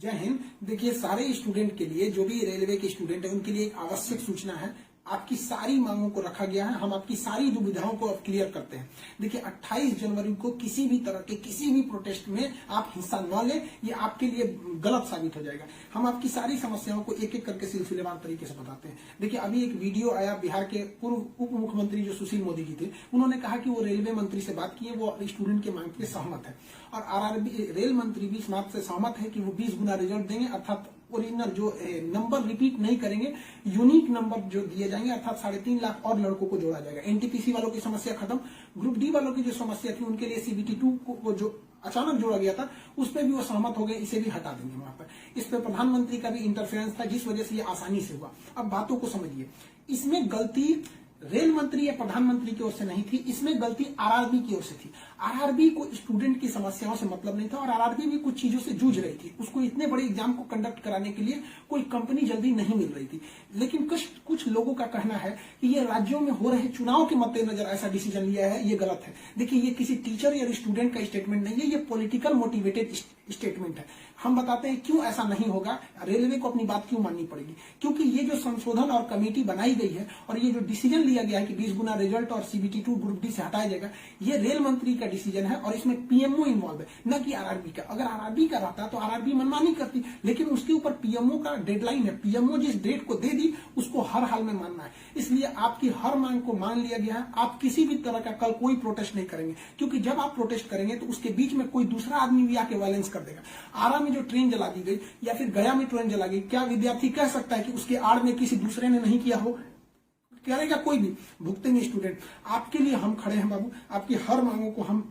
जय हिंद। देखिए, सारे स्टूडेंट के लिए, जो भी रेलवे के स्टूडेंट है, उनके लिए एक आवश्यक सूचना है। आपकी सारी मांगों को रखा गया है। हम आपकी सारी दुविधाओं को अब क्लियर करते हैं। देखिए, 28 जनवरी को किसी भी तरह के किसी भी प्रोटेस्ट में आप हिस्सा न लें, ये आपके लिए गलत साबित हो जाएगा। हम आपकी सारी समस्याओं को एक एक करके सिलसिलेवार तरीके से बताते हैं। देखिए, अभी एक वीडियो आया बिहार के पूर्व उप मुख्यमंत्री जो सुशील मोदी जी थे, उन्होंने कहा कि वो रेलवे मंत्री से बात किए, वो स्टूडेंट के मांग के सहमत है और आरआरबी रेल मंत्री भी इस बात से सहमत है कि वो 20 गुना रिजल्ट देंगे, अर्थात ओरिजिनल जो नंबर रिपीट नहीं करेंगे, यूनिक नंबर जो दिए जाएंगे, अर्थात 3.5 लाख और लड़कों को जोड़ा जाएगा। एनटीपीसी वालों की समस्या खत्म। ग्रुप डी वालों की जो समस्या थी, उनके लिए CBT 2 को जो अचानक जोड़ा गया था, उस पर भी वो सहमत हो गए, इसे भी हटा देंगे वहां पर। इस पर प्रधानमंत्री का भी इंटरफेरेंस था, जिस वजह से ये आसानी से हुआ। अब बातों को समझिए, इसमें गलती रेल मंत्री या प्रधानमंत्री की ओर से नहीं थी, इसमें गलती आरआरबी की ओर से थी। आरआरबी को स्टूडेंट की समस्याओं से मतलब नहीं था और आरआरबी भी कुछ चीजों से जूझ रही थी। उसको इतने बड़े एग्जाम को कंडक्ट कराने के लिए कोई कंपनी जल्दी नहीं मिल रही थी। लेकिन कुछ लोगों का कहना है कि ये राज्यों में हो रहे चुनाव के मद्देनजर ऐसा डिसीजन लिया है, ये गलत है। देखिए, ये किसी टीचर या स्टूडेंट का स्टेटमेंट नहीं है, ये पॉलिटिकल मोटिवेटेड स्टेटमेंट है। हम बताते हैं क्यों ऐसा नहीं होगा, रेलवे को अपनी बात क्यों माननी पड़ेगी। क्योंकि ये जो संशोधन और कमेटी बनाई गई है और ये जो डिसीजन लिया गया है कि 20 गुना रिजल्ट और CBT 2 ग्रुप डी से हटाया जाएगा, ये रेल मंत्री का डिसीजन है और इसमें PMO इन्वॉल्व है, न कि आरआरबी का। अगर आरआरबी का रहता तो आरआरबी मनमानी करती, लेकिन उसके ऊपर PMO का डेडलाइन है। PMO जिस डेट को दे दी, उसको हर हाल में मानना है। इसलिए आपकी हर मांग को मान लिया गया है। आप किसी भी तरह का कल कोई प्रोटेस्ट नहीं करेंगे, क्योंकि जब आप प्रोटेस्ट करेंगे तो उसके बीच में कोई दूसरा आदमी भी आके वायलेंस कर देगा। आरा में जो ट्रेन जला दी गई या फिर गया में ट्रेन जला गई, क्या विद्यार्थी कह सकता है कि उसके आड़ में किसी दूसरे ने नहीं किया हो? करेगा कोई भी? भुगतेंगे स्टूडेंट। आपके लिए हम खड़े हैं बाबू। आपकी हर मांगों को हम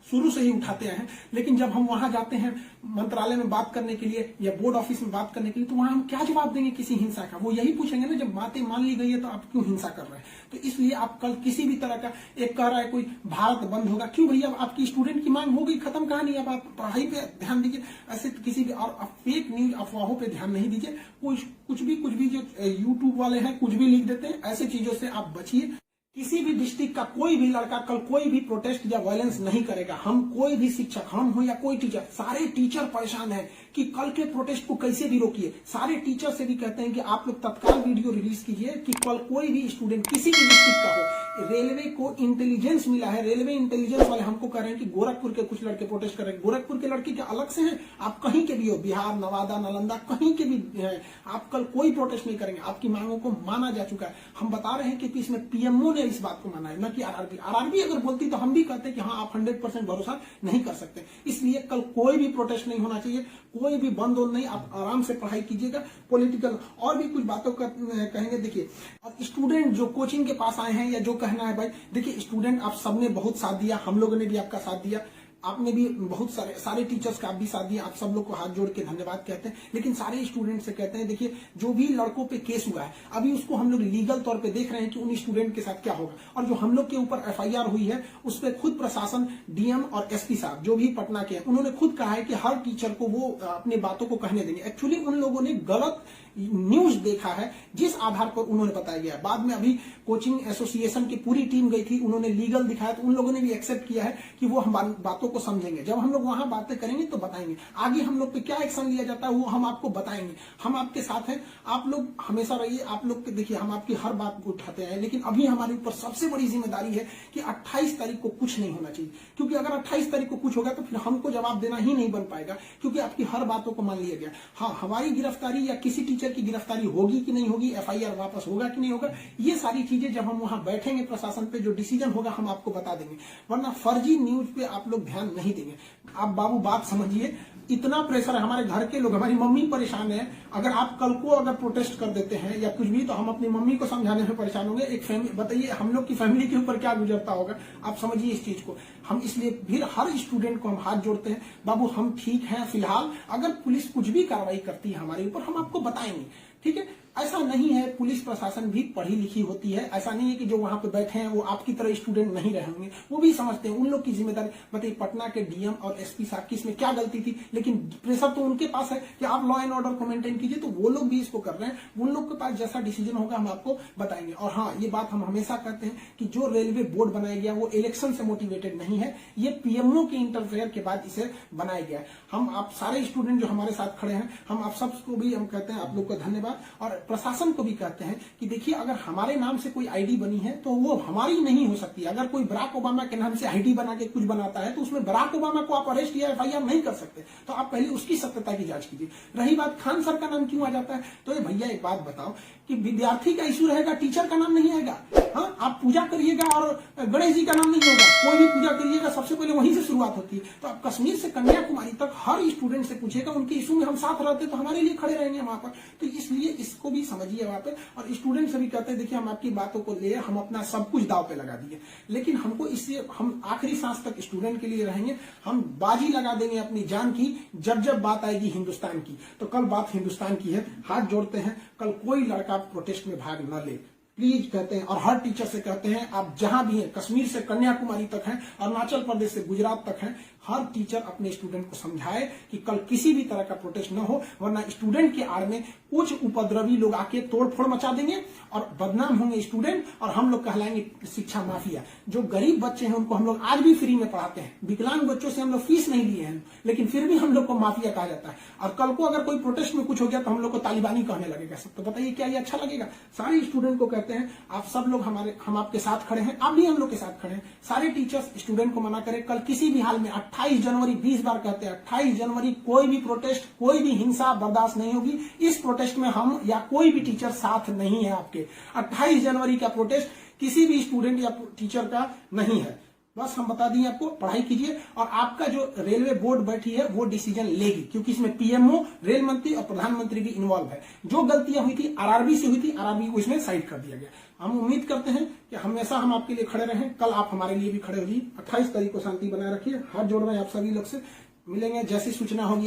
शुरू से ही उठाते हैं। लेकिन जब हम वहां जाते हैं मंत्रालय में बात करने के लिए या बोर्ड ऑफिस में बात करने के लिए, तो वहां हम क्या जवाब देंगे किसी हिंसा का? वो यही पूछेंगे ना, जब बातें मान ली गई है तो आप क्यों हिंसा कर रहे हैं? तो इसलिए आप कल किसी भी तरह का, एक कह रहा है कोई भारत बंद होगा, क्यों भैया? आपकी स्टूडेंट की मांग हो गई, खत्म कहानी। अब आप पढ़ाई पे ध्यान दीजिए, ऐसे किसी भी और फेक न्यूज अफवाहों पे ध्यान नहीं दीजिए। कुछ भी जो यूट्यूब वाले हैं कुछ भी लिख देते हैं, ऐसे चीजों से आप बचिए। किसी भी डिस्ट्रिक्ट का कोई भी लड़का कल कोई भी प्रोटेस्ट या वायलेंस नहीं करेगा। हम कोई भी शिक्षक, हम हो या कोई टीचर, सारे टीचर परेशान हैं कि कल के प्रोटेस्ट को कैसे भी रोकिए। सारे टीचर से भी कहते हैं कि आप लोग तत्काल वीडियो रिलीज कीजिए कि कल कोई भी स्टूडेंट किसी भी डिस्ट्रिक्ट का हो। रेलवे को इंटेलिजेंस मिला है, रेलवे इंटेलिजेंस वाले हमको कह रहे हैं कि गोरखपुर के कुछ लड़के प्रोटेस्ट कर रहे हैं। गोरखपुर के लड़के क्या अलग से हैं? आप कहीं के भी हो, बिहार, नवादा, नालंदा, कहीं के भी हैं, आप कल कोई प्रोटेस्ट नहीं करेंगे। आपकी मांगों को माना जा चुका है। हम बता रहे हैं कि इसमें PMO ने इस बात को माना है, न कि आरआरबी। आरआरबी अगर बोलती तो हम भी कहते हैं कि हाँ, आप 100% भरोसा नहीं कर सकते। इसलिए कल कोई भी प्रोटेस्ट नहीं होना चाहिए, कोई भी बंद हो नहीं। आप आराम से पढ़ाई कीजिएगा। पॉलिटिकल और भी कुछ बातों का कहेंगे। देखिए, और स्टूडेंट जो कोचिंग के पास आए हैं या जो कहना है, भाई देखिए, स्टूडेंट आप सबने बहुत साथ दिया, हम लोगों ने भी आपका साथ दिया, आपने भी बहुत सारे टीचर्स का आप भी साथ दिया। आप सब लोग को हाथ जोड़ के धन्यवाद कहते हैं। लेकिन सारे स्टूडेंट से कहते हैं, देखिए, जो भी लड़कों पे केस हुआ है, अभी उसको हम लोग लीगल तौर पे देख रहे हैं कि उन स्टूडेंट के साथ क्या होगा। और जो हम लोग के ऊपर FIR हुई है, उस पर खुद प्रशासन, DM और SP साहब जो भी पटना के हैं, उन्होंने खुद कहा है कि हर टीचर को वो अपनी बातों को कहने देंगे। एक्चुअली उन लोगों ने गलत न्यूज देखा है, जिस आधार पर उन्होंने बताया गया है। बाद में अभी कोचिंग एसोसिएशन की पूरी टीम गई थी, उन्होंने लीगल दिखाया, तो उन लोगों ने भी एक्सेप्ट किया है कि वो हम बातों को समझेंगे। जब हम लोग वहां बातें करेंगे तो बताएंगे। आगे हम लोग पे क्या एक्शन लिया जाता है वो हम आपको बताएंगे। हम आपके साथ हैं, आप लोग हमेशा रहिए। आप लोग देखिए, हम आपकी हर बात को उठाते हैं। लेकिन अभी हमारे ऊपर सबसे बड़ी जिम्मेदारी है कि 28 तारीख को कुछ नहीं होना चाहिए, क्योंकि अगर 28 तारीख को कुछ होगा तो फिर हमको जवाब देना ही नहीं बन पाएगा, क्योंकि आपकी हर बातों को मान लिया गया। हाँ, हमारी गिरफ्तारी या किसी टीचर की गिरफ्तारी होगी कि नहीं होगी, FIR वापस होगा कि नहीं होगा, ये सारी चीजें जब हम वहां बैठेंगे प्रशासन पे, जो डिसीजन होगा हम आपको बता देंगे। वरना फर्जी न्यूज पे आप लोग ध्यान नहीं देंगे। आप बाबू बात समझिए, इतना प्रेशर है। हमारे घर के लोग, हमारी मम्मी परेशान है। अगर आप कल को अगर प्रोटेस्ट कर देते हैं या कुछ भी, तो हम अपनी मम्मी को समझाने में परेशान होंगे। एक फैमिली, बताइए हम लोग की फैमिली के ऊपर क्या गुजरता होगा। आप समझिए इस चीज को। हम इसलिए फिर हर स्टूडेंट को हम हाथ जोड़ते हैं, बाबू हम ठीक हैं फिलहाल। अगर पुलिस कुछ भी कार्रवाई करती है हमारे ऊपर, हम आपको बताएंगे, ठीक है? ऐसा नहीं है, पुलिस प्रशासन भी पढ़ी लिखी होती है। ऐसा नहीं है कि जो वहां पे बैठे हैं वो आपकी तरह स्टूडेंट नहीं रहे होंगे, वो भी समझते हैं। उन लोग की जिम्मेदारी बताइए, पटना के डीएम और एसपी साहब की इसमें क्या गलती थी? लेकिन प्रेशर तो उनके पास है कि आप लॉ एंड ऑर्डर को मेंटेन कीजिए, तो वो लोग भी इसको कर रहे हैं। उन लोग के पास जैसा डिसीजन होगा हम आपको बताएंगे। और हाँ, ये बात हम हमेशा कहते हैं कि जो रेलवे बोर्ड बनाया गया वो इलेक्शन से मोटिवेटेड नहीं है, ये पीएमओ के इंटरफेयर के बाद इसे बनाया गया है। हम आप सारे स्टूडेंट जो हमारे साथ खड़े हैं, हम आप सबको भी हम कहते हैं आप लोग को धन्यवाद, और प्रशासन को भी कहते हैं कि देखिए, अगर हमारे नाम से कोई आईडी बनी है तो वो हमारी नहीं हो सकती। अगर कोई बराक ओबामा के नाम से आईडी बना के कुछ बनाता है तो उसमें बराक ओबामा को आप अरेस्ट या एफआईआर नहीं कर सकते। तो आप पहले उसकी सत्यता की जांच कीजिए। रही बात खान सर का नाम क्यों आ जाता है, तो ये भैया एक बात बताओ कि विद्यार्थी का इशू रहेगा, टीचर का नाम नहीं आएगा। हाँ, आप पूजा करिएगा और गणेश जी का नाम नहीं होगा। कोई भी पूजा करिएगा सबसे पहले वहीं से शुरुआत होती है। तो आप कश्मीर से कन्याकुमारी तक हर स्टूडेंट से पूछिएगा, उनके इशू में हम साथ रहते तो हमारे लिए खड़े रहेंगे वहां पर। तो इसलिए इसको भी समझिए वहां पर। और स्टूडेंट से भी कहते हैं देखिए, हम आपकी बातों को ले हम अपना सब कुछ दाव पे लगा दिए, लेकिन हमको इससे हम आखिरी सांस तक स्टूडेंट के लिए रहेंगे। हम बाजी लगा देंगे अपनी जान की जब जब बात आएगी हिंदुस्तान की। तो कल बात हिंदुस्तान की है, हाथ जोड़ते हैं, कल कोई लड़का प्रोटेस्ट में भाग न ले प्लीज कहते हैं। और हर टीचर से कहते हैं, आप जहां भी हैं, कश्मीर से कन्याकुमारी तक हैं, अरुणाचल प्रदेश से गुजरात तक हैं, हर टीचर अपने स्टूडेंट को समझाए कि कल किसी भी तरह का प्रोटेस्ट न हो, वरना स्टूडेंट के आड़ में कुछ उपद्रवी लोग आके तोड़फोड़ मचा देंगे और बदनाम होंगे स्टूडेंट, और हम लोग कहलाएंगे शिक्षा माफिया। जो गरीब बच्चे हैं उनको हम लोग आज भी फ्री में पढ़ाते हैं, विकलांग बच्चों से हम लोग फीस नहीं लिए हैं, लेकिन फिर भी हम लोग को माफिया कहा जाता है। और कल को अगर कोई प्रोटेस्ट में कुछ हो गया तो हम लोग को तालिबानी कहने लगेगा सब। तो बताइए क्या ये अच्छा लगेगा? सारे स्टूडेंट को कहते हैं, आप सब लोग हम आपके साथ खड़े हैं, आप भी हम लोग के साथ खड़े हैं। सारे टीचर्स स्टूडेंट को मना करें, कल किसी भी हाल में 28 जनवरी 20 बार कहते हैं 28 जनवरी कोई भी प्रोटेस्ट, कोई भी हिंसा बर्दाश्त नहीं होगी। इस प्रोटेस्ट में हम या कोई भी टीचर साथ नहीं है आपके। 28 जनवरी का प्रोटेस्ट किसी भी स्टूडेंट या टीचर का नहीं है। बस हम बता दिए आपको, पढ़ाई कीजिए और आपका जो रेलवे बोर्ड बैठी है वो डिसीजन लेगी, क्योंकि इसमें पीएमओ, रेल मंत्री और प्रधानमंत्री भी इन्वॉल्व है। जो गलतियां हुई थी आरआरबी से हुई थी, आरआरबी को इसमें साइड कर दिया गया। हम उम्मीद करते हैं कि हमेशा हम आपके लिए खड़े रहें, कल आप हमारे लिए भी खड़े होइए। 28 तारीख को शांति बनाए रखिए। हाथ जोड़ रहे हैं आप सभी लोग से, मिलेंगे जैसी सूचना होगी।